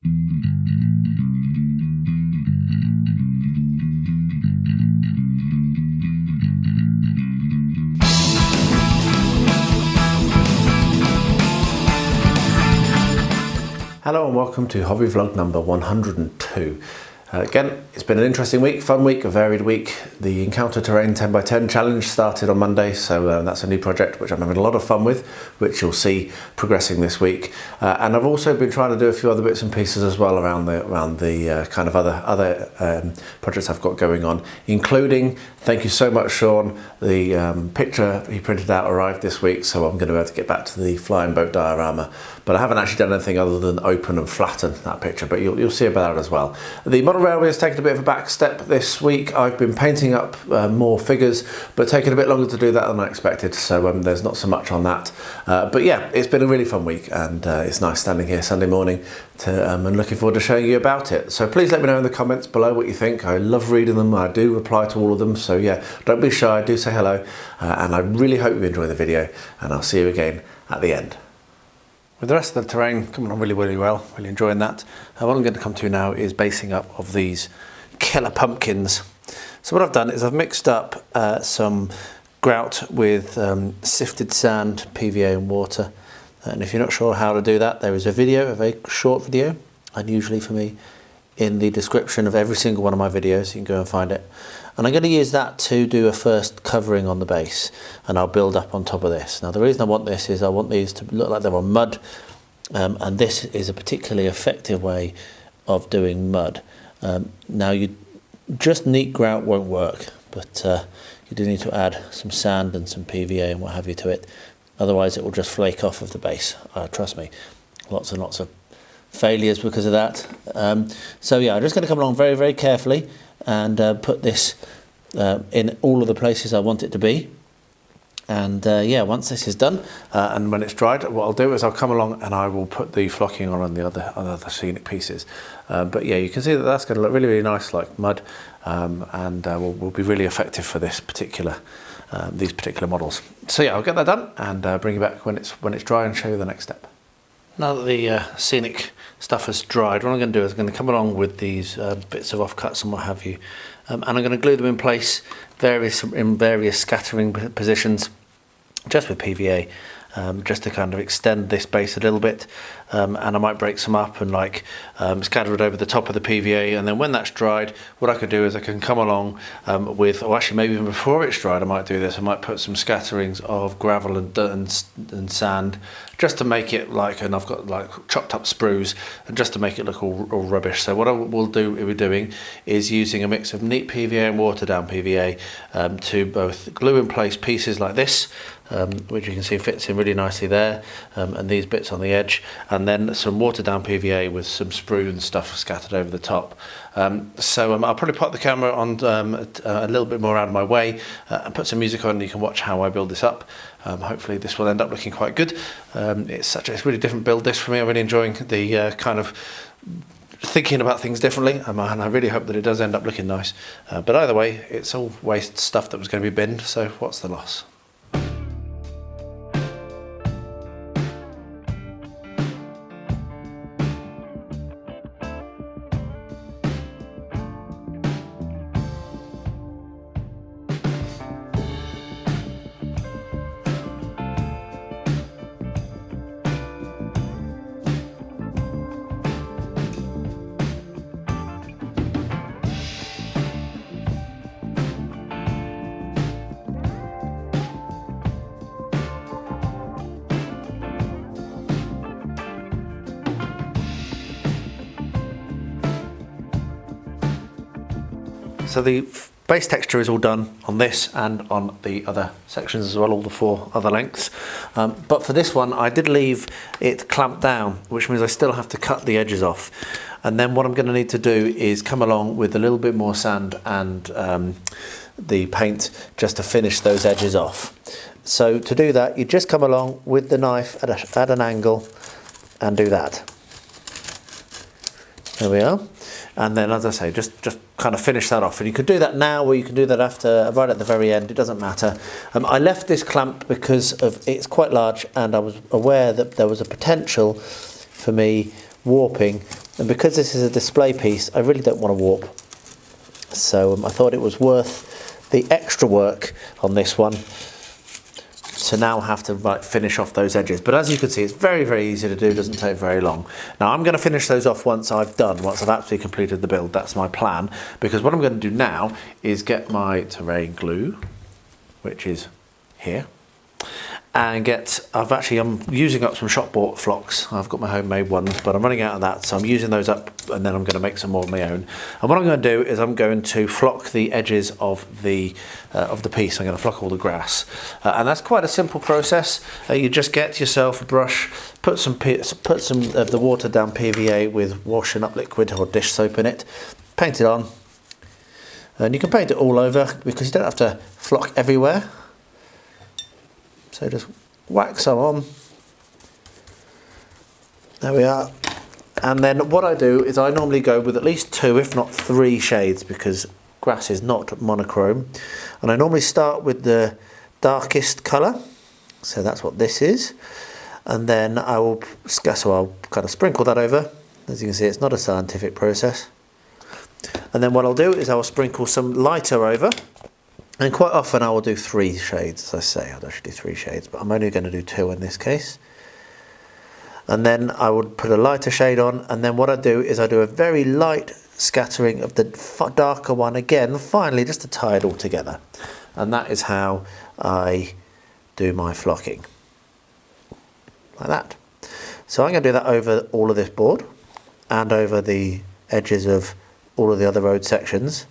Hello and welcome to Hobby Vlog number 102. Again, it's been an interesting week, fun week, a varied week. The Encounter Terrain 10x10 challenge started on Monday, so that's a new project which I'm having a lot of fun with, which you'll see progressing this week. And I've also been trying to do a few other bits and pieces as well around the kind of other projects I've got going on, including, thank you so much Sean, the picture he printed out arrived this week, so I'm going to be able to get back to the flying boat diorama. But I haven't actually done anything other than open and flatten that picture, but you'll see about that as well. The model railway has taken a bit of a back step this week. I've been painting up more figures, but taking a bit longer to do that than I expected, so there's not so much on that. But yeah, it's been a really fun week, and it's nice standing here Sunday morning and looking forward to showing you about it. So please let me know in the comments below what you think. I love reading them, I do reply to all of them, so yeah, don't be shy, do say hello, and I really hope you enjoy the video, and I'll see you again at the end. With the rest of the terrain coming on really well, really enjoying that. What I'm going to come to now is basing up of these killer pumpkins. So what I've done is I've mixed up some grout with sifted sand, PVA and water. And if you're not sure how to do that, there is a video, a very short video, unusually for me, in the description of every single one of my videos. You can go and find it. And I'm going to use that to do a first covering on the base, and I'll build up on top of this. Now the reason I want this is I want these to look like they're on mud, and this is a particularly effective way of doing mud. Now just neat grout won't work, but you do need to add some sand and some PVA and what have you to it. Otherwise it will just flake off of the base, trust me. Lots and lots of failures because of that. So yeah, I'm just going to come along very carefully and put this in all of the places I want it to be. And yeah, once this is done and when it's dried, what I'll do is I'll come along and I will put the flocking on the other scenic pieces. But yeah, you can see that that's going to look really nice like mud, and will be really effective for this particular these particular models. So yeah, I'll get that done and bring you back when it's dry and show you the next step. Now that the scenic stuff has dried, what I'm going to do is I'm going to come along with these bits of offcuts and what have you, and I'm going to glue them in place in various scattering positions, just with PVA, just to kind of extend this base a little bit, and I might break some up and scatter it over the top of the PVA, and then when that's dried, what I could do is I can come along with, or actually maybe even before it's dried I might do this, I might put some scatterings of gravel and sand, just to make it and I've got chopped up sprues, and just to make it look all rubbish. So what I will be doing is using a mix of neat PVA and water down PVA to both glue in place pieces like this, which you can see fits in really nicely there, and these bits on the edge, and then some watered down PVA with some sprue and stuff scattered over the top. So I'll probably put the camera on a little bit more out of my way and put some music on, and you can watch how I build this up. Hopefully this will end up looking quite good. It's a really different build this for me. I'm really enjoying the kind of thinking about things differently, and I really hope that it does end up looking nice. But either way, it's all waste stuff that was going to be binned, so what's the loss? So the base texture is all done on this and on the other sections as well, all the 4 other lengths. But for this one, I did leave it clamped down, which means I still have to cut the edges off. And then what I'm going to need to do is come along with a little bit more sand and the paint just to finish those edges off. So to do that, you just come along with the knife at an angle and do that. There we are. And then, as I say, just kind of finish that off. And you could do that now, or you can do that after, right at the very end. It doesn't matter. I left this clamp because it's quite large, and I was aware that there was a potential for me warping And because this is a display piece, I really don't want to warp. So I thought it was worth the extra work on this one to now have to finish off those edges. But as you can see, it's very, very easy to do, doesn't take very long. Now I'm going to finish those off once I've actually completed the build. That's my plan, because what I'm going to do now is get my terrain glue, which is here, and I'm using up some shop bought flocks. I've got my homemade ones, but I'm running out of that, so I'm using those up, and then I'm going to make some more of my own. And what I'm going to do is I'm going to flock the edges of the piece. I'm going to flock all the grass, and that's quite a simple process. You just get yourself a brush, put some of the watered down PVA with washing up liquid or dish soap in it, paint it on, and you can paint it all over because you don't have to flock everywhere. So just whack some on. There we are. And then what I do is I normally go with at least 2, if not 3 shades, because grass is not monochrome. And I normally start with the darkest colour. So that's what this is. And then I'll kind of sprinkle that over. As you can see, it's not a scientific process. And then what I'll do is I'll sprinkle some lighter over. And quite often I will do 3 shades, as I say. I'll actually do 3 shades, but I'm only going to do 2 in this case. And then I would put a lighter shade on, and then what I do is I do a very light scattering of the darker one again, finally, just to tie it all together. And that is how I do my flocking. Like that. So I'm going to do that over all of this board, and over the edges of all of the other road sections.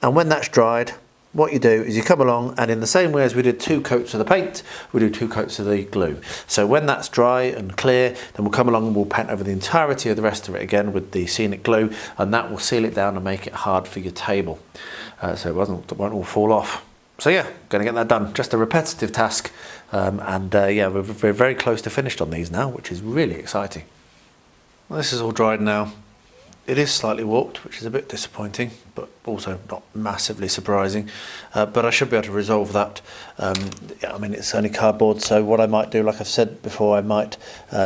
And when that's dried, what you do is you come along, and in the same way as we did 2 coats of the paint, we do 2 coats of the glue. So when that's dry and clear, then we'll come along and we'll paint over the entirety of the rest of it again with the scenic glue, and that will seal it down and make it hard for your table. So it won't all fall off. So yeah, going to get that done. Just a repetitive task, yeah, we're very close to finished on these now, which is really exciting. Well, this is all dried now. It is slightly warped, which is a bit disappointing, but also not massively surprising. But I should be able to resolve that. I mean, it's only cardboard, so what I might do, like I've said before, I might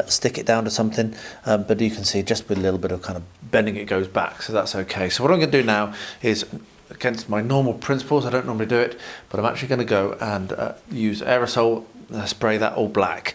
stick it down to something. But you can see just with a little bit of kind of bending, it goes back, so that's okay. So what I'm going to do now is, against my normal principles, I don't normally do it, but I'm actually going to go and use aerosol, spray that all black.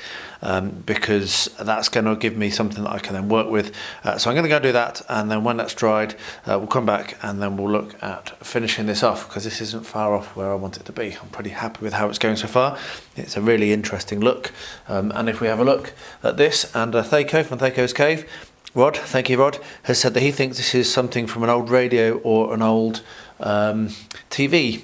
Because that's going to give me something that I can then work with. So I'm going to go do that, and then when that's dried, we'll come back and then we'll look at finishing this off, because this isn't far off where I want it to be. I'm pretty happy with how it's going so far. It's a really interesting look. And if we have a look at this, and Thaco from Thaco's Cave, Rod, thank you Rod, has said that he thinks this is something from an old radio or an old TV.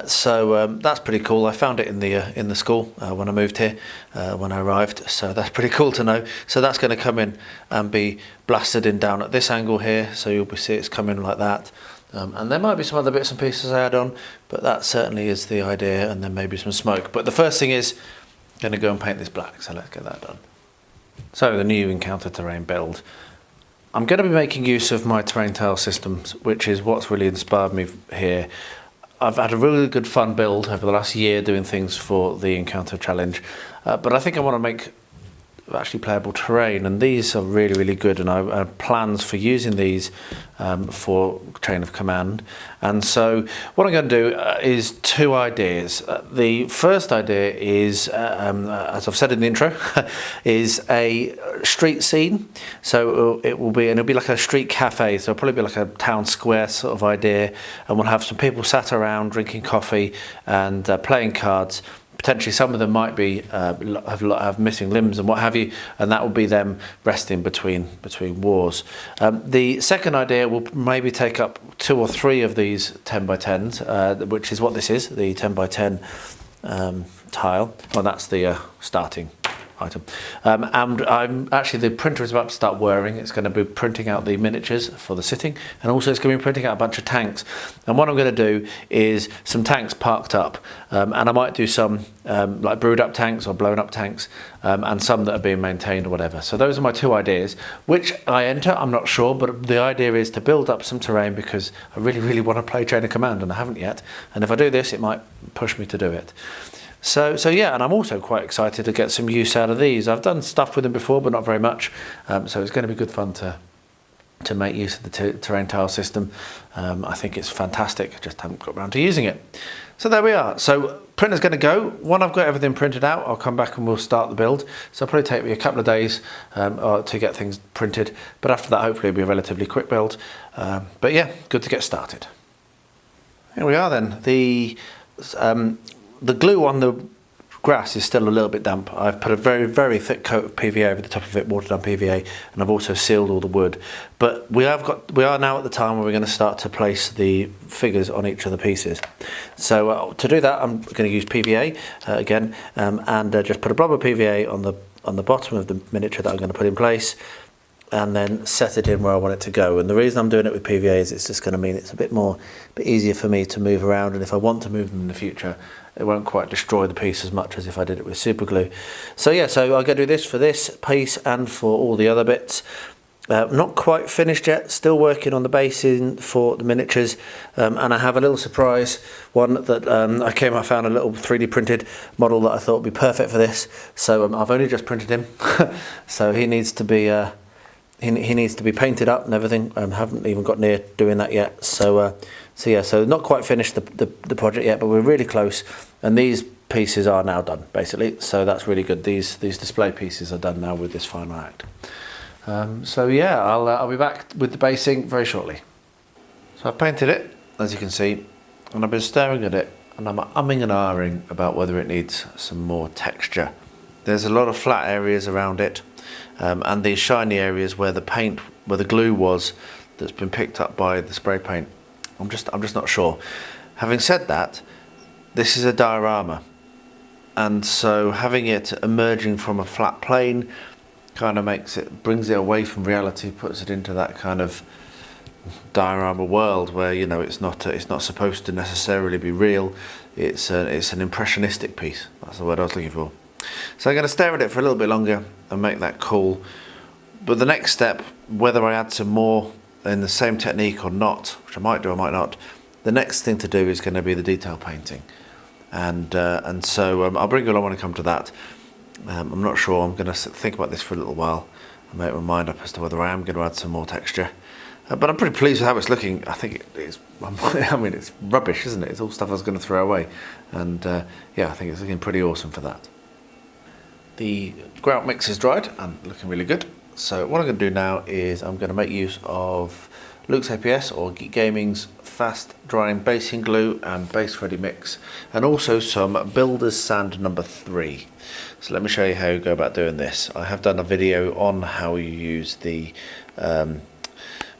So that's pretty cool. I found it in the school when I moved here, when I arrived, so that's pretty cool to know. So that's going to come in and be blasted in down at this angle here, so you'll see it's coming like that. And there might be some other bits and pieces I add on, but that certainly is the idea, and then maybe some smoke. But the first thing is going to go and paint this black, so let's get that done. So the new encounter terrain build. I'm going to be making use of my terrain tile systems, which is what's really inspired me here. I've had a really good fun build over the last year doing things for the encounter challenge, but I think I want to make actually playable terrain, and these are really, really good, and I have plans for using these for chain of command. And so what I'm going to do is 2 ideas. The first idea is, as I've said in the intro, is a street scene. So it'll be like a street cafe, so it'll probably be like a town square sort of idea, and we'll have some people sat around drinking coffee and playing cards. Potentially some of them might be have missing limbs and what have you, and that will be them resting between wars. The second idea will maybe take up 2 or 3 of these 10 by 10s, which is what this is, the 10 by 10 tile. Well, that's the starting item. And the printer is about to start whirring. It's going to be printing out the miniatures for the sitting, and also it's going to be printing out a bunch of tanks. And what I'm going to do is some tanks parked up, and I might do some like brewed up tanks or blown up tanks, and some that are being maintained or whatever. So those are my 2 ideas. Which I enter, I'm not sure, but the idea is to build up some terrain, because I really, really want to play Chain of Command, and I haven't yet. And if I do this, it might push me to do it. So yeah, and I'm also quite excited to get some use out of these. I've done stuff with them before, but not very much. So it's going to be good fun to to make use of the terrain tile system. I think it's fantastic, I just haven't got around to using it. So there we are. So printer's going to go. When I've got everything printed out, I'll come back and we'll start the build. So it'll probably take me a couple of days to get things printed, but after that hopefully it'll be a relatively quick build. But yeah, good to get started. Here we are then. The glue on the grass is still a little bit damp. I've put a very, very thick coat of PVA over the top of it, watered down PVA, and I've also sealed all the wood. But we are now at the time where we're going to start to place the figures on each of the pieces. So to do that, I'm going to use PVA again, and just put a blob of PVA on the bottom of the miniature that I'm going to put in place, and then set it in where I want it to go. And the reason I'm doing it with PVA is it's just going to mean it's a bit easier for me to move around, and if I want to move them in the future, it won't quite destroy the piece as much as if I did it with super glue. So yeah, so I'm going to do this for this piece and for all the other bits. Not quite finished yet, still working on the basing for the miniatures, and I have a little surprise one that I found a little 3D printed model that I thought would be perfect for this. So I've only just printed him, so he needs to be he needs to be painted up and everything. Haven't even got near doing that yet. So yeah, so not quite finished the project yet, but we're really close. And these pieces are now done, basically. So that's really good. These display pieces are done now with this final act. So yeah, I'll be back with the basing very shortly. So I've painted it, as you can see, and I've been staring at it, and I'm umming and ahhing about whether it needs some more texture. There's a lot of flat areas around it, and these shiny areas where the glue was, that's been picked up by the spray paint. I'm just not sure. Having said that, this is a diorama, and so having it emerging from a flat plane kind of brings it away from reality, puts it into that kind of diorama world where, you know, it's not supposed to necessarily be real. It's an impressionistic piece. That's the word I was looking for. So I'm going to stare at it for a little bit longer and make that cool. But the next step, whether I add some more in the same technique or not, which I might do, I might not, the next thing to do is going to be the detail painting. And so I'll bring you along when I come to that. I'm not sure. I'm going to think about this for a little while and make my mind up as to whether I am going to add some more texture. But I'm pretty pleased with how it's looking. I think it's, I mean, it's rubbish, isn't it? It's all stuff I was going to throw away. And yeah, I think it's looking pretty awesome for that. The grout mix is dried and looking really good. So what I'm going to do now is I'm going to make use of Luke's APS or Geek Gaming's fast drying basing glue and base ready mix, and also some Builder's Sand number 3. So let me show you how you go about doing this. I have done a video on how you use the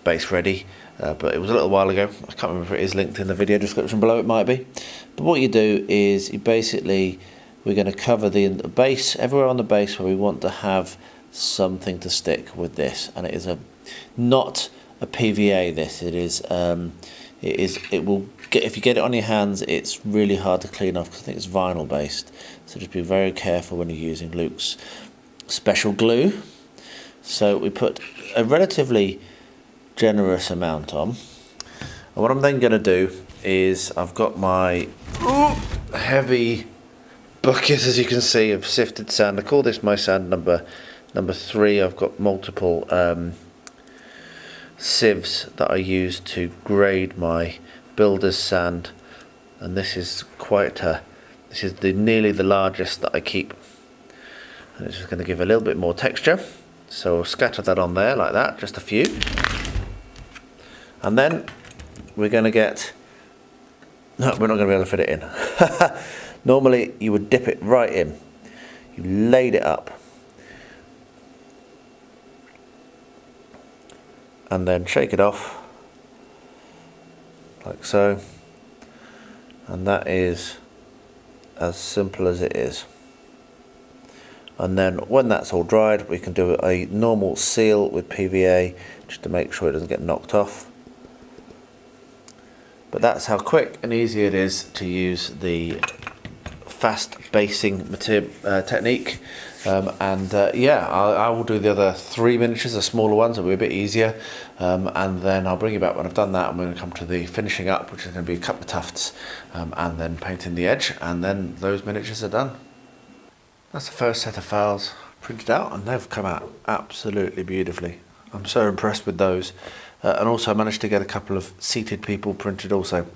base ready, but it was a little while ago. I can't remember if it is linked in the video description below, it might be. But what you do is we're going to cover the base, everywhere on the base where we want to have something to stick with this, and it is not a PVA. This it will get, if you get it on your hands, it's really hard to clean off because I think it's vinyl based. So just be very careful when you're using Luke's special glue. So we put a relatively generous amount on, and what I'm then going to do is I've got my heavy bucket, as you can see, of sifted sand. I call this my sand number 3. I've got multiple sieves that I use to grade my builder's sand, and this is nearly the largest that I keep, and it's just going to give a little bit more texture. So I'll scatter that on there like that, just a few, and then we're going to get, no, we're not going to be able to fit it in. Normally you would dip it right in, you laid it up, and then shake it off like so, and that is as simple as it is. And then when that's all dried, we can do a normal seal with PVA just to make sure it doesn't get knocked off. But that's how quick and easy it is to use the fast basing technique. Yeah, I will do the other 3 miniatures, the smaller ones, it'll be a bit easier, and then I'll bring you back when I've done that. I'm going to come to the finishing up, which is going to be a couple of tufts, and then painting the edge, and then those miniatures are done. That's the first set of files printed out, and they've come out absolutely beautifully. I'm so impressed with those. And also I managed to get a couple of seated people printed also.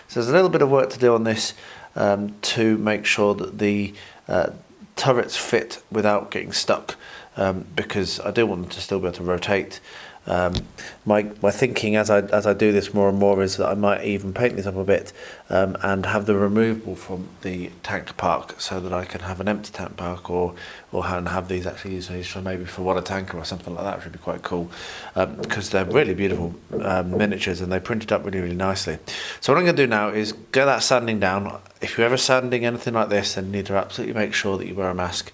So there's a little bit of work to do on this to make sure that the turrets fit without getting stuck, because I do want them to still be able to rotate. My thinking as I do this more and more is that I might even paint these up a bit and have them removable from the tank park, so that I can have an empty tank park, or have these actually used for maybe for water tanker or something like that, which would be quite cool, because they're really beautiful miniatures and they printed up really nicely. So what I'm going to do now is get that sanding down. If you're ever sanding anything like this, then you need to absolutely make sure that you wear a mask.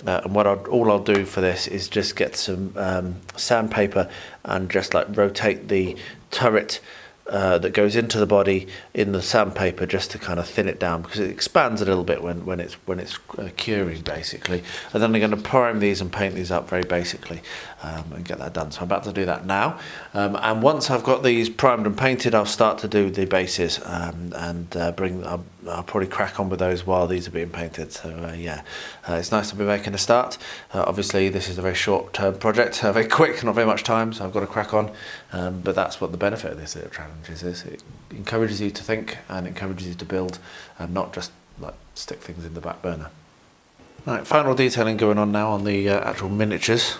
And all I'll do for this is just get some sandpaper and just like rotate the turret that goes into the body in the sandpaper, just to kind of thin it down, because it expands a little bit when it's curing basically. And then I'm going to prime these and paint these up very basically, and get that done. So I'm about to do that now, and once I've got these primed and painted, I'll start to do the bases, I'll probably crack on with those while these are being painted. So yeah, it's nice to be making a start. Obviously this is a very short-term project, very quick, not very much time, so I've got to crack on, but that's what the benefit of this little challenge is. It encourages you to think and encourages you to build, and not just like stick things in the back burner. Right, final detailing going on now on the actual miniatures.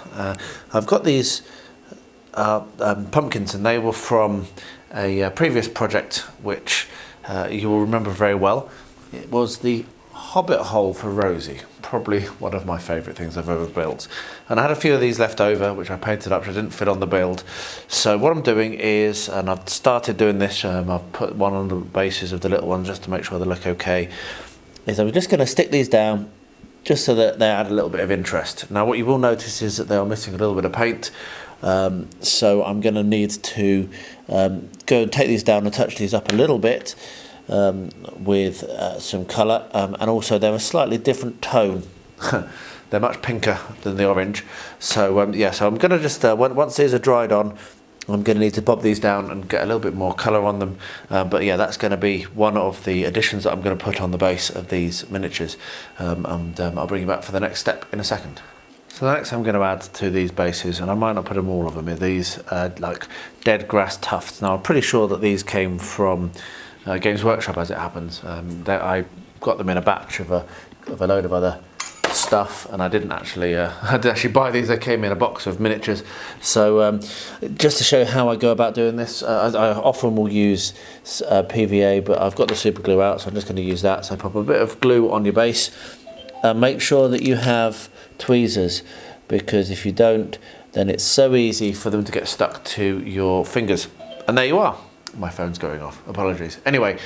I've got these pumpkins, and they were from a previous project which you will remember very well. It was the Hobbit hole for Rosie, probably one of my favourite things I've ever built. And I had a few of these left over which I painted up, which I didn't fit on the build. So what I'm doing is, and I've started doing this, I've put one on the bases of the little ones just to make sure they look okay, is I'm just going to stick these down just so that they add a little bit of interest. Now what you will notice is that they are missing a little bit of paint, so I'm going to need to go and take these down and touch these up a little bit with some colour, and also they're a slightly different tone. They're much pinker than the orange. So yeah, so I'm going to just, once these are dried on, I'm going to need to bob these down and get a little bit more colour on them. But yeah, that's going to be one of the additions that I'm going to put on the base of these miniatures. I'll bring you back for the next step in a second. So the next I'm going to add to these bases, and I might not put them all of them, are these like dead grass tufts. Now I'm pretty sure that these came from Games Workshop, as it happens. I got them in a batch of a load of other stuff, and I didn't actually buy these. They came in a box of miniatures. So just to show how I go about doing this, I often will use PVA, but I've got the super glue out, so I'm just going to use that. So pop a bit of glue on your base, make sure that you have tweezers, because if you don't, then it's so easy for them to get stuck to your fingers. And there you are. My phone's going off, apologies. Anyway,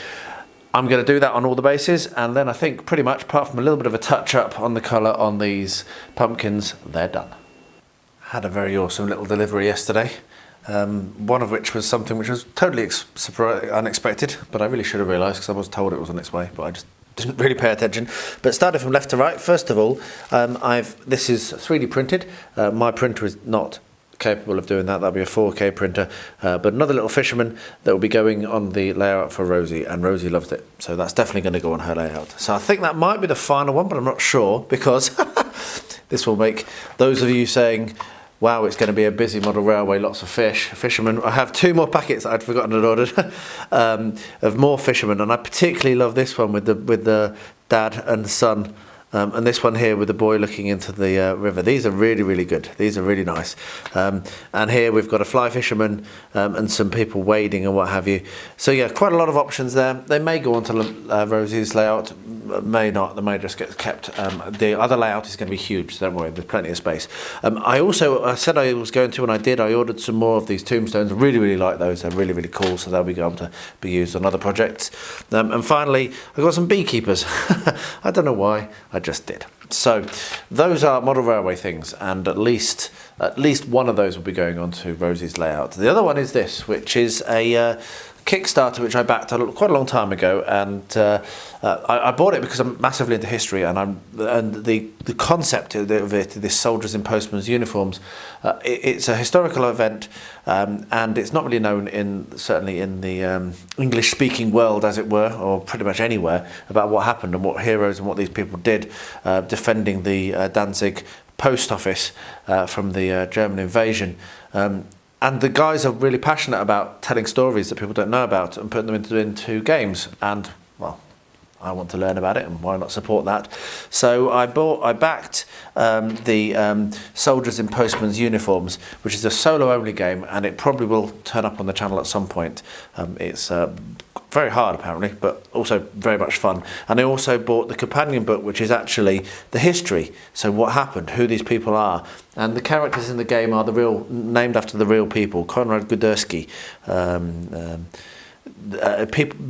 I'm going to do that on all the bases, and then I think pretty much, apart from a little bit of a touch up on the colour on these pumpkins, they're done. Had a very awesome little delivery yesterday, one of which was something which was totally unexpected, but I really should have realised, because I was told it was on its way, but I just didn't really pay attention. But starting from left to right, first of all, this is 3D printed. My printer is not capable of doing that. That'll be a 4K printer, but another little fisherman that will be going on the layout for Rosie, and Rosie loves it, so that's definitely going to go on her layout. So I think that might be the final one, but I'm not sure, because this will make those of you saying, wow, it's going to be a busy model railway, lots of fishermen. I have 2 more packets that I'd forgotten I'd ordered of more fishermen, and I particularly love this one with the dad and the son. And this one here with the boy looking into the river. These are really, really good. These are really nice. And here we've got a fly fisherman and some people wading and what have you. So yeah, quite a lot of options there. They may go on to Rosie's layout, may not. They may just get kept. The other layout is going to be huge, so don't worry, there's plenty of space. I said I was going to, and I did. I ordered some more of these tombstones. I really, really like those. They're really, really cool, so they'll be going to be used on other projects. And finally, I've got some beekeepers. I don't know why. I just did. So those are model railway things, and at least one of those will be going on to Rosie's layout. The other one is this, which is a Kickstarter which I backed quite a long time ago, and I bought it because I'm massively into history, and the concept of it, this soldiers in postmen's uniforms, it's a historical event, and it's not really known certainly in the English speaking world, as it were, or pretty much anywhere, about what happened and what heroes and what these people did defending the Danzig post office from the German invasion. And the guys are really passionate about telling stories that people don't know about and putting them into games. And, well, I want to learn about it, and why not support that? So I backed the Soldiers in Postmen's Uniforms, which is a solo-only game, and it probably will turn up on the channel at some point. It's very hard, apparently, but also very much fun. And I also bought the companion book, which is actually the history. So what happened, who these people are. And the characters in the game are named after the real people. Konrad Gudurski,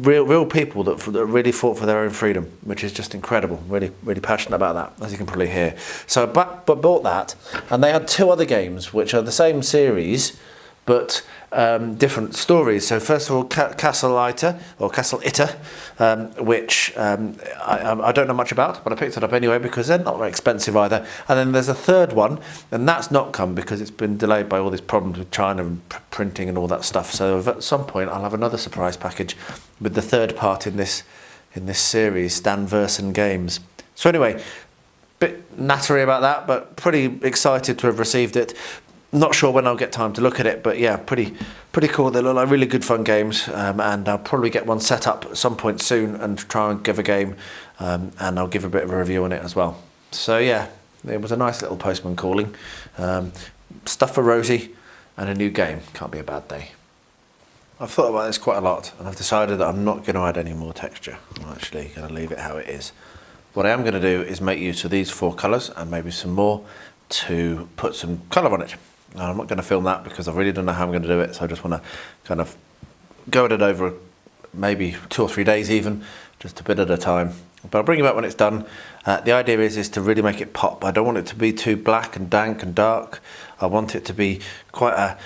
real people that really fought for their own freedom, which is just incredible. Really passionate about that, as you can probably hear. So I bought that, and they had 2 other games which are the same series but different stories. So first of all, Castle Itter, which I don't know much about, but I picked it up anyway because they're not very expensive either. And then there's a third one, and that's not come because it's been delayed by all these problems with China and printing and all that stuff. So at some point I'll have another surprise package with the third part in this series, Stan Versen Games. So anyway, bit nattery about that, but pretty excited to have received it. Not sure when I'll get time to look at it, but yeah, pretty cool. They look like really good fun games, and I'll probably get one set up at some point soon and try and give a game, and I'll give a bit of a review on it as well. So yeah, it was a nice little postman calling. Stuff for Rosie and a new game. Can't be a bad day. I've thought about this quite a lot, and I've decided that I'm not going to add any more texture. I'm actually going to leave it how it is. What I am going to do is make use of these 4 colours and maybe some more to put some colour on it. Now, I'm not going to film that because I really don't know how I'm going to do it, so I just want to kind of go at it over maybe 2 or 3 days even, just a bit at a time. But I'll bring you back when it's done. The idea is to really make it pop. I don't want it to be too black and dank and dark. I want it to be quite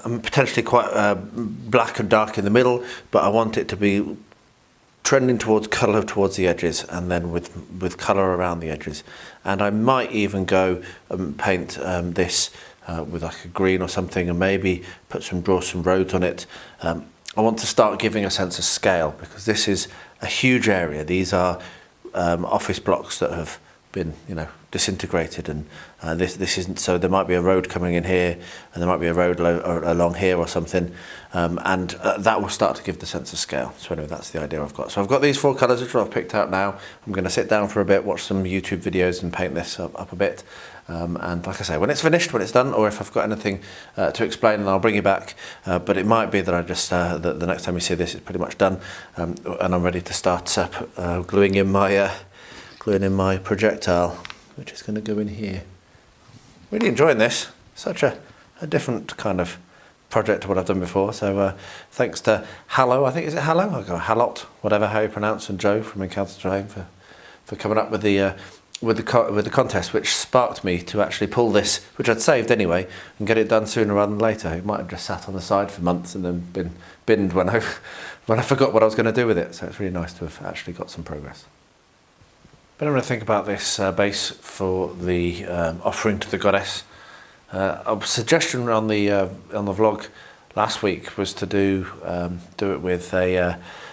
potentially quite black and dark in the middle, but I want it to be trending towards colour towards the edges, and then with colour around the edges. And I might even go and paint this with like a green or something, and maybe draw some roads on it. I want to start giving a sense of scale, because this is a huge area. These are office blocks that have been, disintegrated, and this isn't. So there might be a road coming in here, and there might be a road along here or something, and that will start to give the sense of scale. So anyway, that's the idea I've got. So I've got these 4 colours which I've picked out now. I'm going to sit down for a bit, watch some YouTube videos, and paint this up a bit. And like I say, when it's finished, when it's done, or if I've got anything to explain, then I'll bring you back. But it might be that I just the next time you see this, it's pretty much done, and I'm ready to start gluing in my projectile, which is going to go in here. Really enjoying this. Such a different kind of project to what I've done before. So thanks to Halot, I think, is it Halot? I'll go Halot, whatever how you pronounce, and Joe from Encounter Terrain for coming up with the contest, which sparked me to actually pull this, which I'd saved anyway, and get it done sooner rather than later. It might have just sat on the side for months and then been binned when I forgot what I was going to do with it. So it's really nice to have actually got some progress. But I'm going to think about this base for the offering to the goddess. A suggestion on the vlog last week was to do it with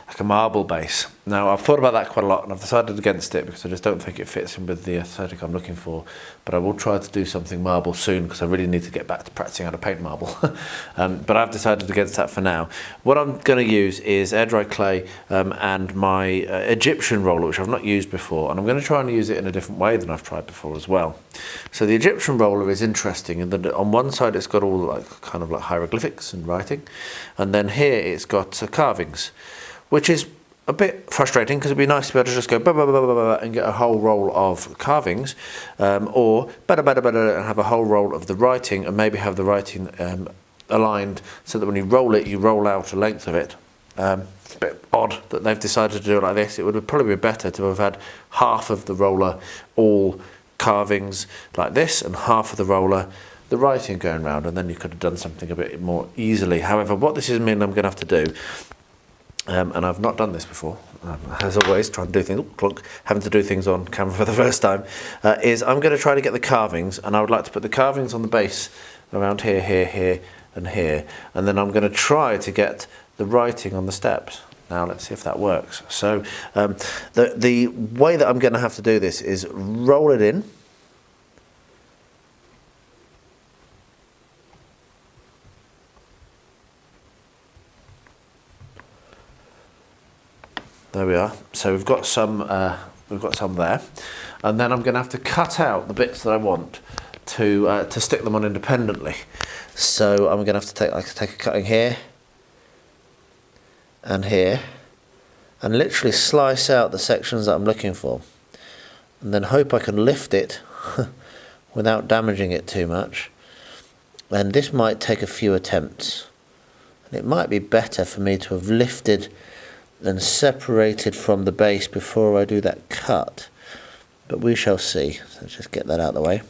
like a marble base. Now, I've thought about that quite a lot, and I've decided against it because I just don't think it fits in with the aesthetic I'm looking for. But I will try to do something marble soon, because I really need to get back to practicing how to paint marble. But I've decided against that for now. What I'm going to use is air dry clay and my Egyptian roller, which I've not used before, and I'm going to try and use it in a different way than I've tried before as well. So the Egyptian roller is interesting in that on one side it's got all like kind of like hieroglyphics and writing, and then here it's got carvings, which is a bit frustrating because it'd be nice to be able to just go bah, bah, bah, bah, bah, and get a whole roll of carvings, or better, and have a whole roll of the writing, and maybe have the writing aligned so that when you roll out a length of it. It's a bit odd that they've decided to do it like this. It would probably be better to have had half of the roller all carvings like this, and half of the roller the writing going round, and then you could have done something a bit more easily. However, what this is mean I'm going to have to do, and I've not done this before, as always, trying to do things, having to do things on camera for the first time, is I'm going to try to get the carvings, and I would like to put the carvings on the base around here, here, and here, and then I'm going to try to get the writing on the steps. Now let's see if that works. So the way that I'm going to have to do this is roll it in, There we are. So we've got some there, and then I'm going to have to cut out the bits that I want to stick them on independently. So I'm going to have to take a cutting here and here, and literally slice out the sections that I'm looking for, and then hope I can lift it without damaging it too much. And this might take a few attempts, and it might be better for me to have lifted and separated from the base before I do that cut, but we shall see. So let's just get that out of the way.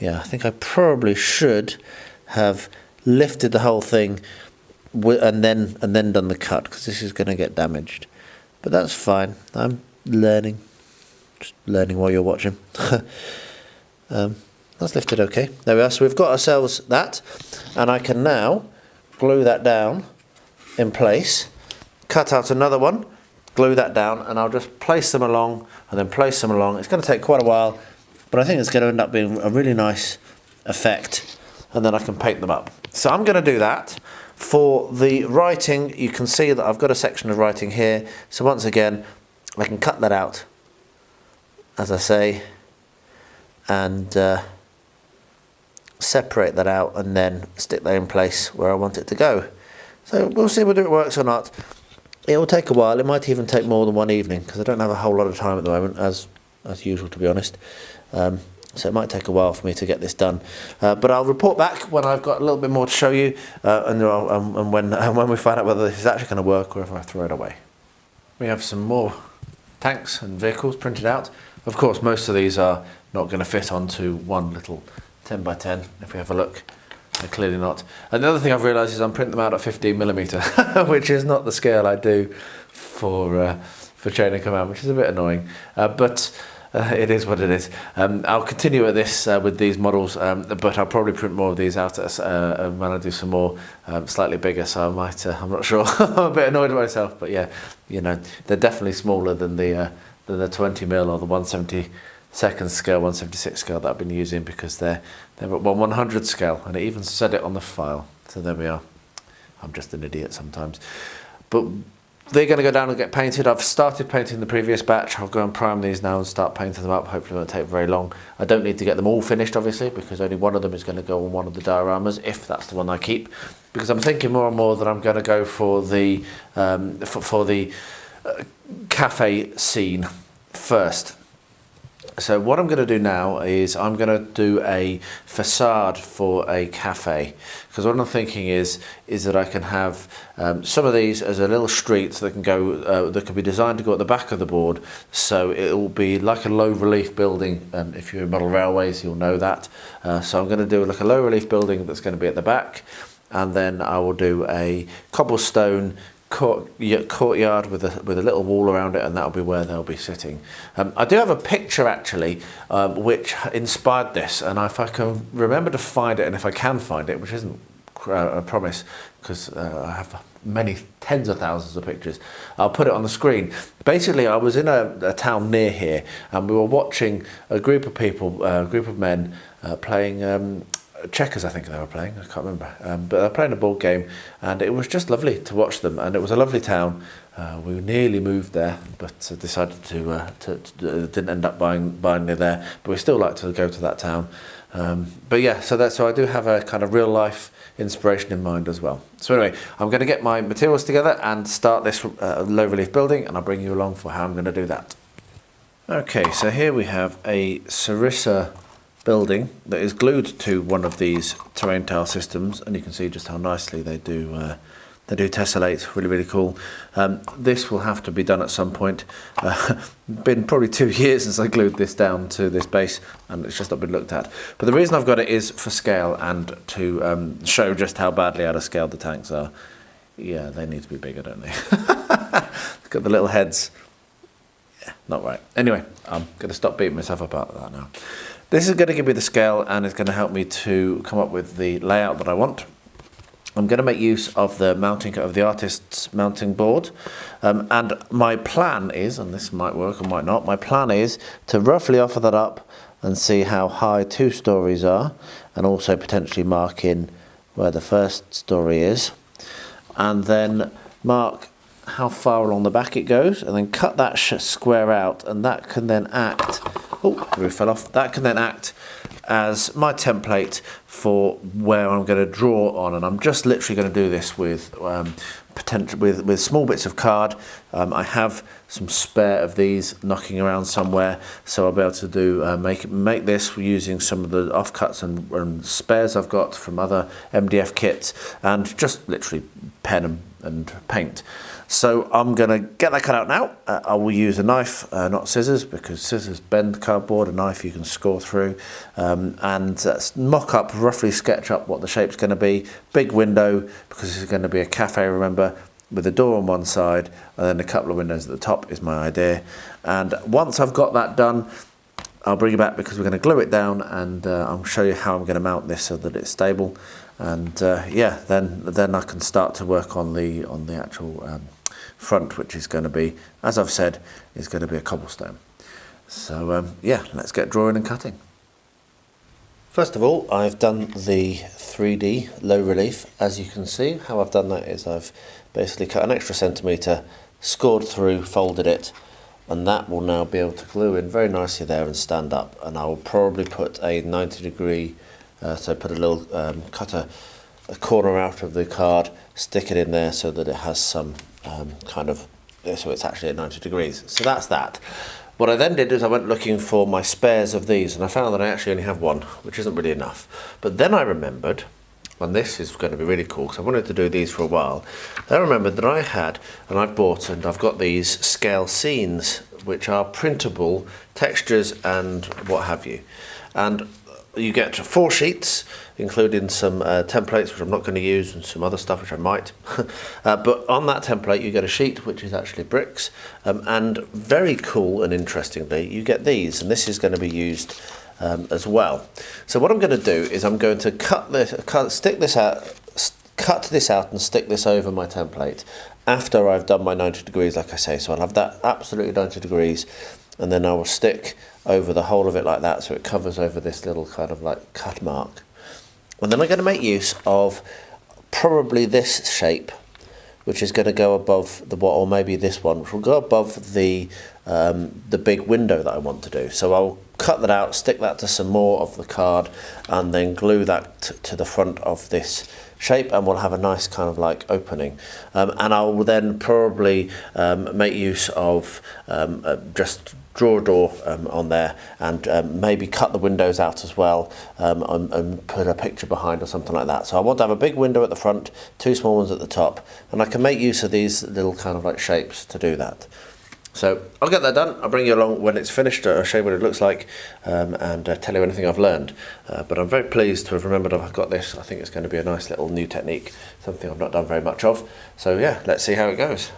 Yeah, I think I probably should have lifted the whole thing and then done the cut, because this is going to get damaged. But that's fine. I'm learning, just learning while you're watching. That's lifted okay. There we are. So we've got ourselves that, and I can now glue that down in place, cut out another one, glue that down, and I'll just place them along and then place them along. It's going to take quite a while, but I think it's going to end up being a really nice effect, and then I can paint them up. So I'm going to do that. For the writing, you can see that I've got a section of writing here, so once again I can cut that out, as I say, and separate that out and then stick that in place where I want it to go. So we'll see whether it works or not. It will take a while. It might even take more than one evening, because I don't have a whole lot of time at the moment, as usual, to be honest. So it might take a while for me to get this done. But I'll report back when I've got a little bit more to show you, and when we find out whether this is actually going to work or if I throw it away. We have some more tanks and vehicles printed out. Of course, most of these are not going to fit onto one little 10x10. If we have a look, they're clearly not. And the other thing I've realised is I'm printing them out at 15mm, which is not the scale I do for Chain of Command, which is a bit annoying. But it is what it is. I'll continue at this with these models, but I'll probably print more of these out when I do some more slightly bigger. So I might, I'm not sure. I'm a bit annoyed with myself, but yeah, you know, they're definitely smaller than the 20mm or the 1/72 scale, 1/76 scale that I've been using, because they're at 1/100 scale, and it even said it on the file. So there we are. I'm just an idiot sometimes, but they're going to go down and get painted. I've started painting the previous batch. I'll go and prime these now and start painting them up. Hopefully it won't take very long. I don't need to get them all finished, obviously, because only one of them is going to go on one of the dioramas, if that's the one I keep. Because I'm thinking more and more that I'm going to go for the cafe scene first. So what I'm going to do now is I'm going to do a facade for a cafe, because what I'm thinking is that I can have some of these as a little street that can go that can be designed to go at the back of the board, so it will be like a low relief building. If you're in model railways, you'll know that. So I'm going to do like a low relief building that's going to be at the back, and then I will do a cobblestone courtyard with a little wall around it, and that'll be where they'll be sitting. I do have a picture actually which inspired this, and if I can remember to find it, and if I can find it, which isn't a promise, because I have many tens of thousands of pictures, I'll put it on the screen. Basically, I was in a town near here, and we were watching a group of people, a group of men playing checkers, I think they were playing, I can't remember, but they're playing a board game, and it was just lovely to watch them, and it was a lovely town. We nearly moved there, but decided to didn't end up buying near there, but we still like to go to that town. But yeah, so I do have a kind of real life inspiration in mind as well. So anyway, I'm going to get my materials together and start this low relief building, and I'll bring you along for how I'm going to do that. Okay, so here we have a Sarissa building that is glued to one of these terrain tile systems, and you can see just how nicely they do tessellate. Really cool. This will have to be done at some point. Been probably 2 years since I glued this down to this base, and it's just not been looked at. But the reason I've got it is for scale, and to show just how badly out of scale the tanks are. Yeah, they need to be bigger, don't they? Got the little heads. Yeah, not right. Anyway, I'm going to stop beating myself up about that now. This is going to give me the scale, and it's going to help me to come up with the layout that I want. I'm going to make use of the mounting of the artist's mounting board, and my plan is, and this might work or might not, my plan is to roughly offer that up and see how high 2 stories are, and also potentially mark in where the first story is, and then mark how far along the back it goes, and then cut that square out, and that can then act, oh, the roof fell off, that can then act as my template for where I'm going to draw on. And I'm just literally going to do this with with small bits of card. I have some spare of these knocking around somewhere, so I'll be able to do make this using some of the offcuts and spares I've got from other MDF kits, and just literally pen and paint. So I'm going to get that cut out now. I will use a knife, not scissors, because scissors bend cardboard, a knife you can score through, and mock up, roughly sketch up what the shape's going to be. Big window, because this is going to be a cafe, remember, with a door on one side, and then a couple of windows at the top is my idea. And once I've got that done, I'll bring it back, because we're going to glue it down, and I'll show you how I'm going to mount this so that it's stable. And yeah, then I can start to work on the actual front, which is going to be, as I've said, is going to be a cobblestone. So yeah, let's get drawing and cutting. First of all, I've done the 3D low relief. As you can see, how I've done that is I've basically cut an extra centimetre, scored through, folded it, and that will now be able to glue in very nicely there and stand up. And I will probably put a 90-degree, so put a little, cut a corner out of the card, stick it in there so that it has some kind of, so it's actually at 90 degrees. So that's that. What I then did is I went looking for my spares of these, and I found that I actually only have one, which isn't really enough. But then I remembered, and this is going to be really cool because I wanted to do these for a while. I remembered that I had, and I've bought, and I've got these scale scenes, which are printable textures and what have you. And you get 4 sheets, including some templates, which I'm not going to use, and some other stuff, which I might. But on that template, you get a sheet, which is actually bricks. And very cool and interestingly, you get these, and this is going to be used as well. So what I'm going to do is I'm going to cut this out and stick this over my template after I've done my 90 degrees, like I say. So I'll have that absolutely 90 degrees, and then I will stick over the whole of it like that, so it covers over this little kind of like cut mark. And then I'm going to make use of probably this shape, which is going to go above the, or maybe this one, which will go above the big window that I want to do. So I'll cut that out, stick that to some more of the card, and then glue that to the front of this shape, and we'll have a nice kind of like opening. And I will then probably make use of just draw a door on there, and maybe cut the windows out as well, and put a picture behind or something like that. So I want to have a big window at the front, 2 small ones at the top, and I can make use of these little kind of like shapes to do that. So I'll get that done. I'll bring you along when it's finished, I'll show you what it looks like, and tell you anything I've learned. But I'm very pleased to have remembered I've got this. I think it's going to be a nice little new technique, something I've not done very much of. So yeah, let's see how it goes.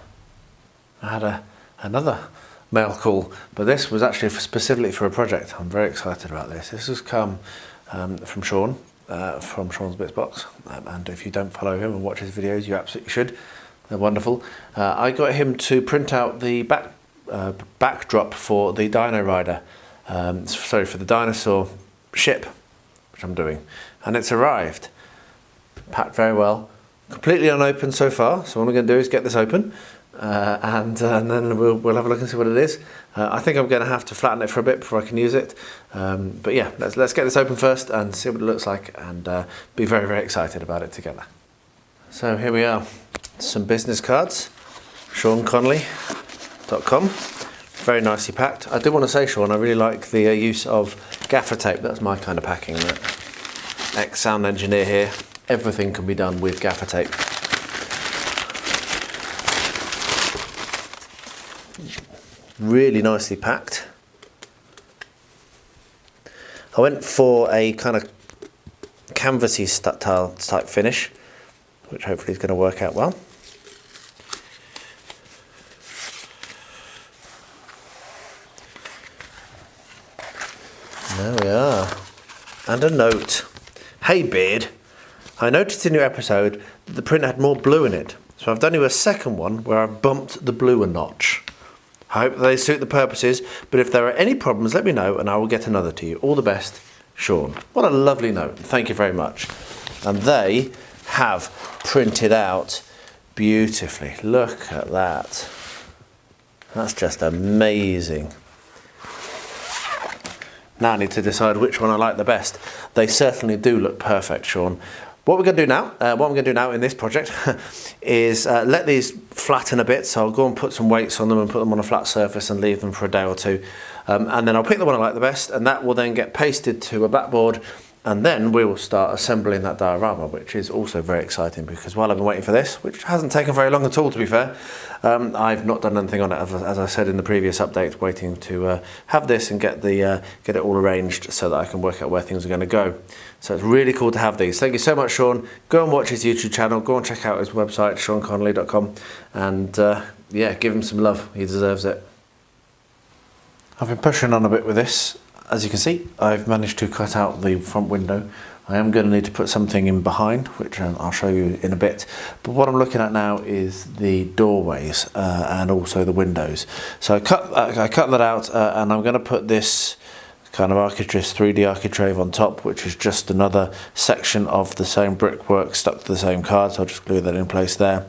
I had another mail call, but this was actually specifically for a project. I'm very excited about this. This has come from Sean, from Sean's Bits Box, and if you don't follow him and watch his videos, you absolutely should. They're wonderful. I got him to print out the backdrop for the Dino Rider, for the Dinosaur ship, which I'm doing, and it's arrived, packed very well, completely unopened so far. So what I'm going to do is get this open, and then we'll have a look and see what it is. I think I'm going to have to flatten it for a bit before I can use it, but yeah, let's get this open first and see what it looks like, and be very, very excited about it together. So here we are, some business cards, SeanConnolly.com, very nicely packed. I do want to say, Sean, I really like the use of gaffer tape. That's my kind of packing. Ex-sound engineer here, everything can be done with gaffer tape. Really nicely packed. I went for a kind of canvasy type finish, which hopefully is going to work out well. There we are. And a note. Hey Beard, I noticed in your episode that the print had more blue in it, so I've done you a second one where I've bumped the blue a notch. I hope they suit the purposes, but if there are any problems, let me know and I will get another to you. All the best, Sean. What a lovely note. Thank you very much. And they have printed out beautifully. Look at that. That's just amazing. Now I need to decide which one I like the best. They certainly do look perfect, Sean. What we're going to do now, in this project, is let these flatten a bit. So I'll go and put some weights on them and put them on a flat surface and leave them for a day or two. And then I'll pick the one I like the best, and that will then get pasted to a backboard. And then we will start assembling that diorama, which is also very exciting, because while I've been waiting for this, which hasn't taken very long at all to be fair, I've not done anything on it, as I said in the previous update, waiting to have this and get it all arranged so that I can work out where things are going to go. So it's really cool to have these. Thank you so much, Sean. Go and watch his YouTube channel, go and check out his website, seanconnolly.com, and yeah, give him some love, he deserves it. I've been pushing on a bit with this. As you can see, I've managed to cut out the front window. I am going to need to put something in behind, which I'll show you in a bit. But what I'm looking at now is the doorways and also the windows. So I cut that out, and I'm going to put this kind of architrave, 3D architrave on top, which is just another section of the same brickwork stuck to the same card. So I'll just glue that in place there.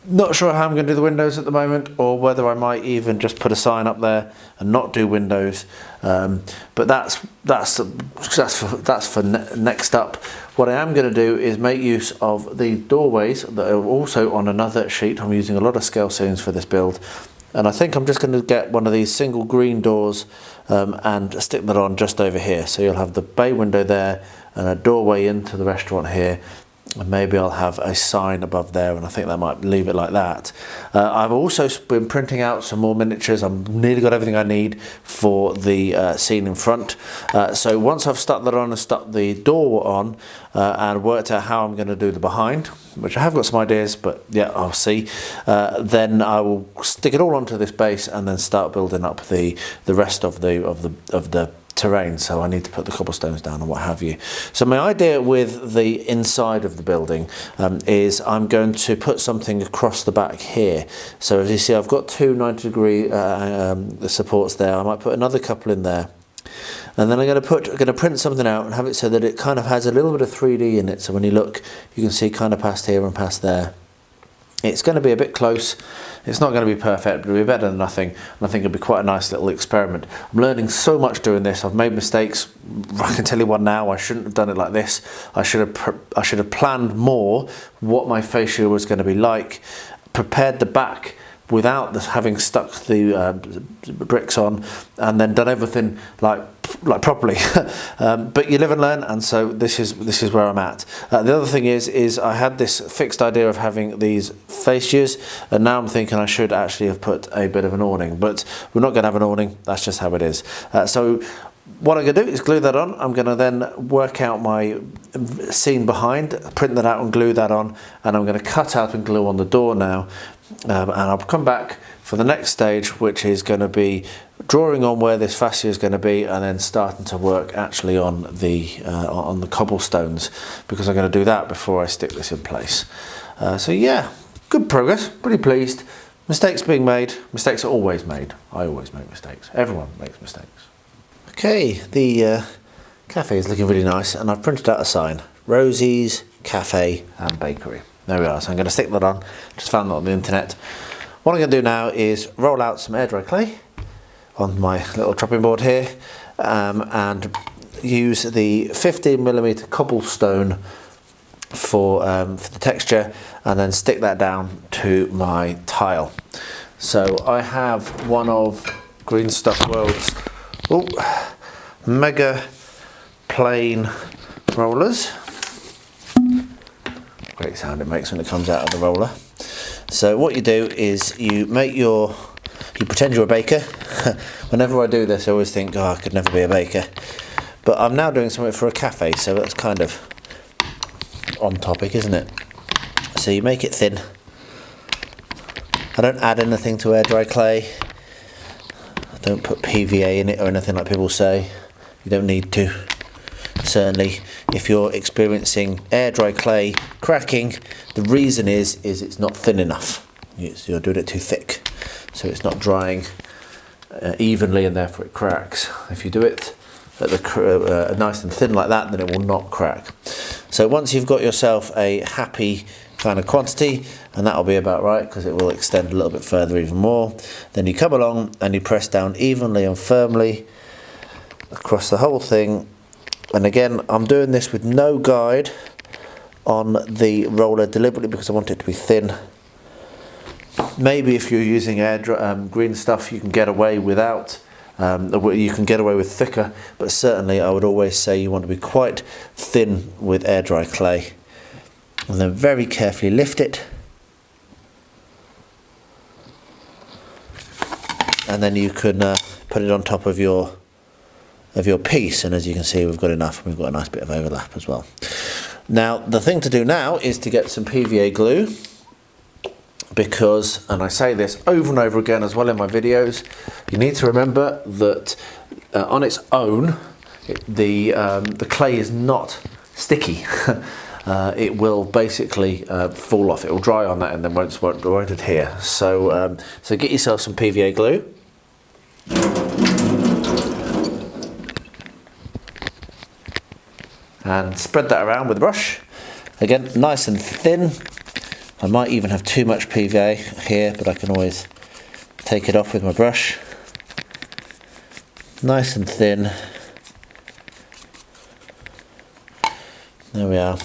Not sure how I'm going to do the windows at the moment, or whether I might even just put a sign up there and not do windows. But that's for next up. What I am going to do is make use of the doorways that are also on another sheet. I'm using a lot of scale seams for this build, and I think I'm just going to get one of these single green doors and stick that on just over here. So you'll have the bay window there and a doorway into the restaurant here. And maybe I'll have a sign above there, and I think that might leave it like that. I've also been printing out some more miniatures. I've nearly got everything I need for the scene in front. So once I've stuck that on and stuck the door on and worked out how I'm going to do the behind, which I have got some ideas, but yeah, I'll see. Then I will stick it all onto this base and then start building up the rest of the terrain. So I need to put the cobblestones down and what have you. So my idea with the inside of the building is I'm going to put something across the back here. So as you see, I've got two 90-degree supports there. I might put another couple in there. And then I'm going to print something out and have it so that it kind of has a little bit of 3D in it. So when you look, you can see kind of past here and past there. It's going to be a bit close. It's not going to be perfect, but it'll be better than nothing. And I think it'll be quite a nice little experiment. I'm learning so much doing this. I've made mistakes. I can tell you one now. I shouldn't have done it like this. I should have planned more what my face shield was going to be like, prepared the back without having stuck the bricks on, and then done everything like properly. But you live and learn, and so this is where I'm at. The other thing is I had this fixed idea of having these fascias, and now I'm thinking I should actually have put a bit of an awning, but we're not going to have an awning. That's just how it is. So what I'm going to do is glue that on. I'm going to then work out my scene behind, print that out and glue that on, and I'm going to cut out and glue on the door now. And I'll come back for the next stage, which is going to be drawing on where this fascia is going to be, and then starting to work actually on the cobblestones, because I'm going to do that before I stick this in place. So yeah, good progress, pretty pleased. Mistakes being made. Mistakes are always made. I always make mistakes. Everyone makes mistakes. Okay, the cafe is looking really nice, and I've printed out a sign: Rosie's Cafe and Bakery. There we are. So I'm going to stick that on. Just found that on the internet. What I'm going to do now is roll out some air dry clay on my little chopping board here, and use the 15mm cobblestone for the texture, and then stick that down to my tile. So I have one of Green Stuff World's mega plane rollers. Great sound it makes when it comes out of the roller. So what you do is you pretend you're a baker. Whenever I do this, I always think, oh, I could never be a baker. But I'm now doing something for a cafe, so that's kind of on topic, isn't it? So you make it thin. I don't add anything to air dry clay. I don't put PVA in it or anything like people say. You don't need to. Certainly, if you're experiencing air dry clay cracking, the reason is it's not thin enough. You're doing it too thick, so it's not drying evenly, and therefore it cracks. If you do it at nice and thin like that, then it will not crack. So once you've got yourself a happy kind of quantity, and that'll be about right because it will extend a little bit further even more. Then you come along and you press down evenly and firmly across the whole thing. And again, I'm doing this with no guide on the roller deliberately because I want it to be thin. Maybe if you're using green stuff, you can get away without. You can get away with thicker, but certainly I would always say you want to be quite thin with air dry clay. And then very carefully lift it, and then you can put it on top of your piece, and as you can see we've got enough. We've got a nice bit of overlap as well. Now the thing to do now is to get some PVA glue, because, and I say this over and over again as well in my videos, you need to remember that on its own the clay is not sticky. It will basically fall off. It will dry on that and then won't adhere. So get yourself some PVA glue. And spread that around with a brush. Again, nice and thin. I might even have too much PVA here, but I can always take it off with my brush. Nice and thin. There we are.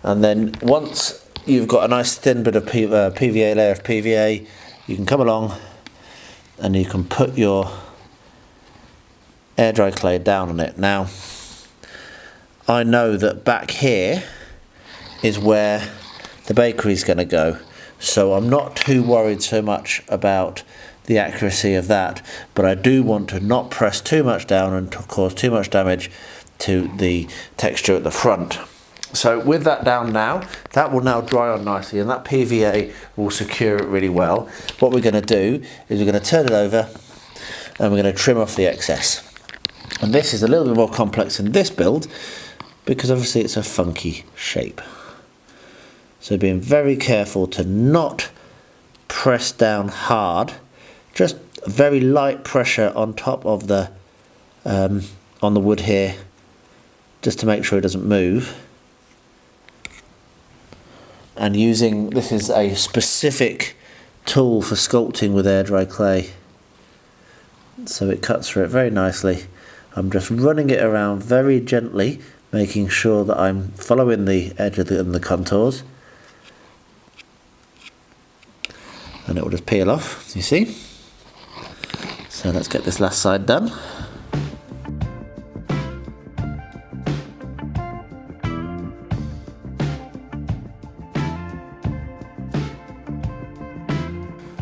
And then once you've got a nice thin bit of PVA, layer of PVA, you can come along and you can put your air dry clay down on it. Now, I know that back here is where the bakery is going to go, so I'm not too worried so much about the accuracy of that, but I do want to not press too much down and cause too much damage to the texture at the front. So with that down now, that will now dry on nicely, and that PVA will secure it really well. What we're going to do is we're going to turn it over and we're going to trim off the excess. And this is a little bit more complex in this build because obviously it's a funky shape. So being very careful to not press down hard, just very light pressure on top of the on the wood here, just to make sure it doesn't move. And using, this is a specific tool for sculpting with air dry clay, so it cuts through it very nicely. I'm just running it around very gently, making sure that I'm following the edge of the contours, and it will just peel off, you see. So let's get this last side done.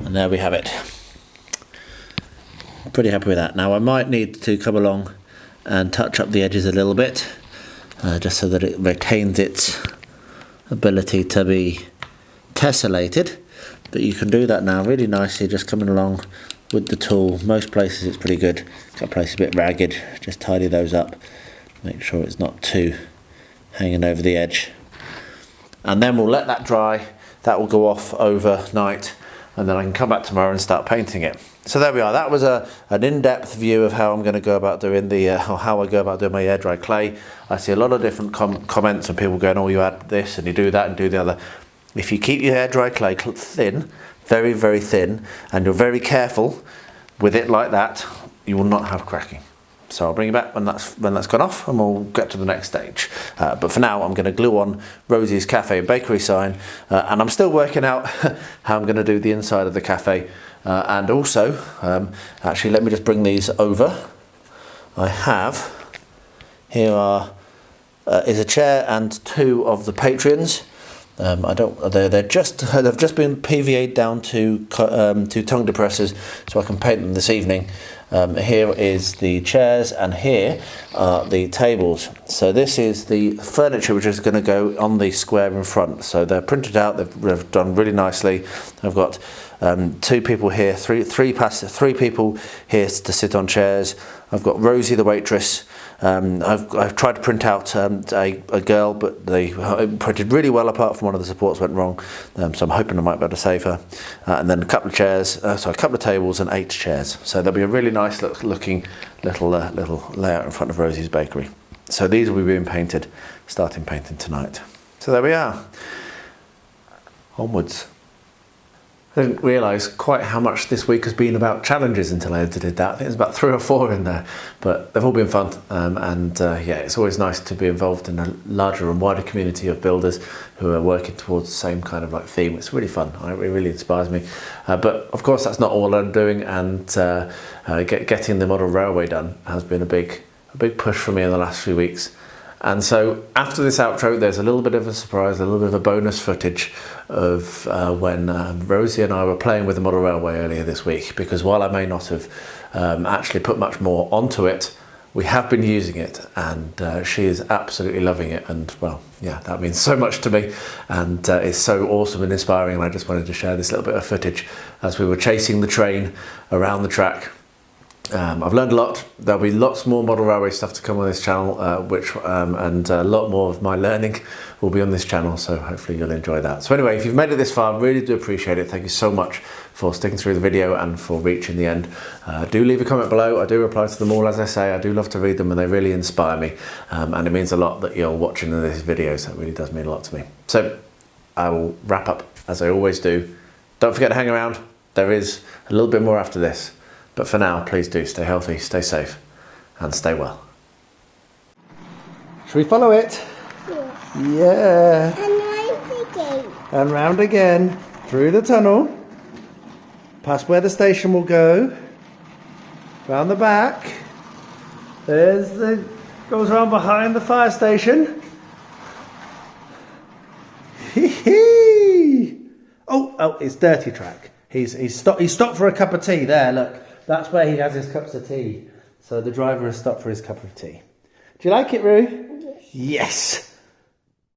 And there we have it. Pretty happy with that. Now I might need to come along and touch up the edges a little bit, just so that it retains its ability to be tessellated. But you can do that now really nicely, just coming along with the tool. Most places it's pretty good. Got places a bit ragged, just tidy those up. Make sure it's not too hanging over the edge. And then we'll let that dry. That will go off overnight, and then I can come back tomorrow and start painting it. So there we are. That was an in-depth view of how I'm going to go about doing or how I go about doing my air dry clay. I see a lot of different comments and people going, "Oh, you add this and you do that and do the other." If you keep your air dry clay thin, very, very thin, and you're very careful with it like that, you will not have cracking. So I'll bring you back when that's gone off, and we'll get to the next stage. But for now, I'm going to glue on Rosie's Cafe and Bakery sign, and I'm still working out how I'm going to do the inside of the cafe. And also, actually, let me just bring these over. I have here is a chair and two of the patrons. They've just been PVA'd down to tongue depressors, so I can paint them this evening. Here is the chairs, and here are the tables. So this is the furniture which is going to go on the square in front. So they're printed out. They've done really nicely. I've got two people here, three people here to sit on chairs. I've got Rosie the waitress. I've tried to print out a girl, but they printed really well apart from one of the supports went wrong, so I'm hoping I might be able to save her. And then a couple of chairs, a couple of tables and 8 chairs. So there'll be a really nice looking little layout in front of Rosie's Bakery. So these will be being painted, starting painting tonight. So there we are. onwards. I didn't realise quite how much this week has been about challenges until I did that. I think there's about 3 or 4 in there, but they've all been fun. Yeah, it's always nice to be involved in a larger and wider community of builders who are working towards the same kind of like theme. It's really fun. It really inspires me. But of course, that's not all I'm doing, and getting the model railway done has been a big push for me in the last few weeks. And so after this outro, there's a little bit of a surprise, a little bit of a bonus footage of when Rosie and I were playing with the model railway earlier this week, because while I may not have actually put much more onto it, we have been using it, and she is absolutely loving it. And well, yeah, that means so much to me, and it's so awesome and inspiring. And I just wanted to share this little bit of footage as we were chasing the train around the track. I've learned a lot. There'll be lots more model railway stuff to come on this channel, and a lot more of my learning will be on this channel, so hopefully you'll enjoy that. So anyway, if you've made it this far, I really do appreciate it. Thank you so much for sticking through the video and for reaching the end. Do leave a comment below. I do reply to them all, as I say. I do love to read them, and they really inspire me, and it means a lot that you're watching this video, so it really does mean a lot to me. So I will wrap up as I always do. Don't forget to hang around. There is a little bit more after this. But for now, please do stay healthy, stay safe, and stay well. Should we follow it? Yeah. And round again. And round again, through the tunnel, past where the station will go, round the back. Goes around behind the fire station. Oh, it's dirty track. He's stopped for a cup of tea there, look. That's where he has his cups of tea. So the driver has stopped for his cup of tea. Do you like it, Roo? Yes. Yes.